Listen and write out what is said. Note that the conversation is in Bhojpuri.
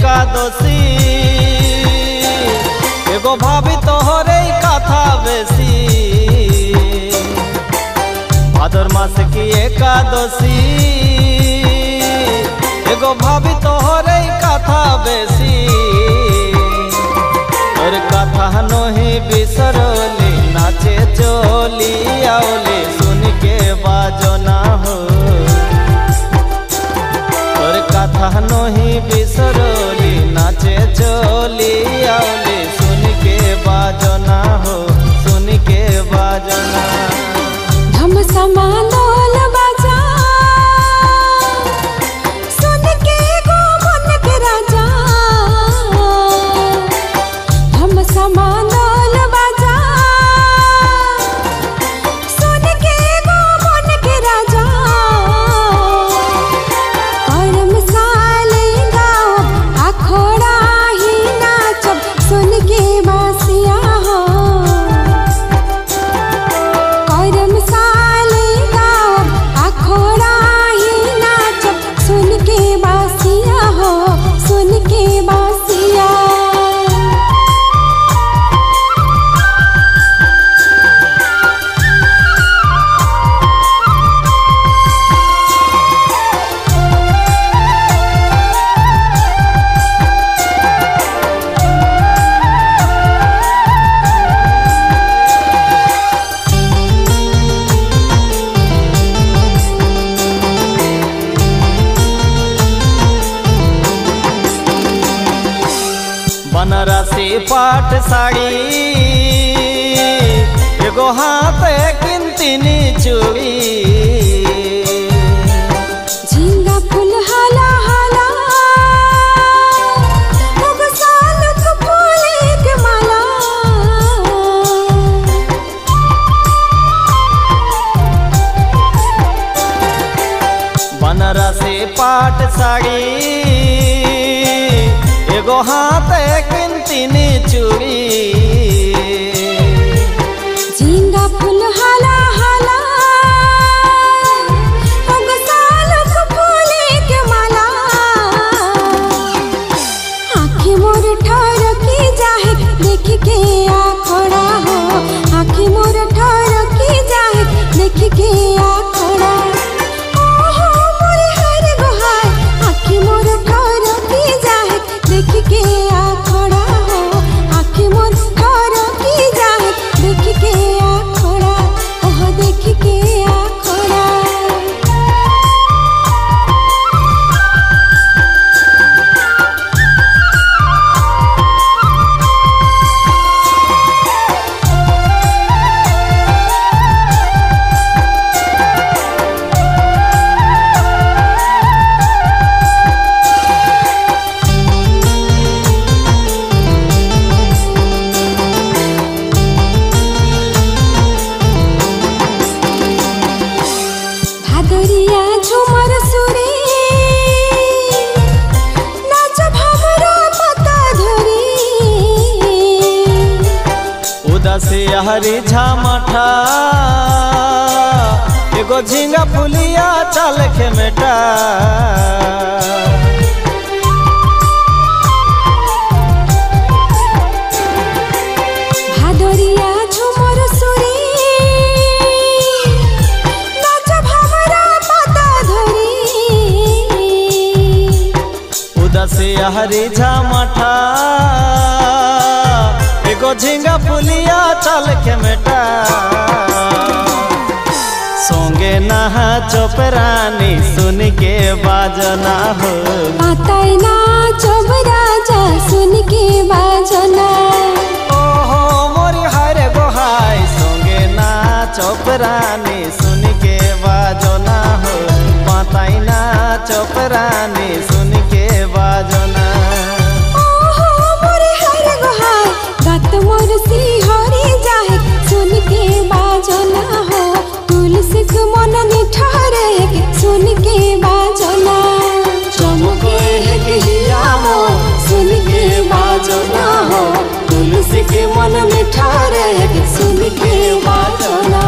एकादशी एगो भाभी तोहरे कथा बेसी भादर मास की एकादशी एगो भाभी तोहरे कथा बेसी और कथा नोही बिसरली नाचे चोली आओली सुन के बाजो ना हो और कथा नोही बिसरली नाचे चोली आओली सुन के बाजो ना हो सुन के बाजो ना धम समालोल बाजा सुन के गो मन के राजा धम समालोल बाजा सुन के गो मन के राजा करम साले गाओ अखोड़ा ही नाचब सुन के बासिया हो करम साले गाओ अखोड़ा ही नाचब सुन के बासिया हो सुन के बासिया बनारसी पाट साड़ी एगो हाथ किंतिनी चूड़ी झींगा फूल हाला हाला एगो सालक फूल के माला बनारसी पाट साड़ी एगो हाथ किंतिनी चूड़ी झींगा फूल हाला हाला एगो सालक फूल के माला आँखें मोर ठरकी जाहे देख के आखड़ा हो आँखें मोर ठरकी जाहे देख के आखड़ा ओहो मोर हर गुहार आँखें मोर ठरकी जाहे देख के आखड़ा हो आँखें मोर ठरकी जाहे देख के आखड़ा ओह देख के आखड़ा भादरिया झुमर सुरे नाचब हमरा पता धरी उदासी हरी झामठा एगो झींगा फुलिया चल के मेटा भादरिया झुमर सुरे नाचब हमरा पता धरी उदासी हरी झामठा एगो झींगा फुलिया चल के मेटा सोंगे नहा चोपरानी सुन के बाजना हो पाताई नाचब राजा सुन के बाजना ओहो मोरी हरे गोहाई सोंगे ना चोपरानी सुन के बाजना हो पाताई ना चोपरानी सुन के बाजना ओहो मोर हर गुहार गात मोर सिंहरी जाहे सुन के बाजना हो तुलसी के मन निठारे सुन के बाजना चमके है हिया मो सुन के बाजना हो तुलसी के मन निठारे सुन के बाजना।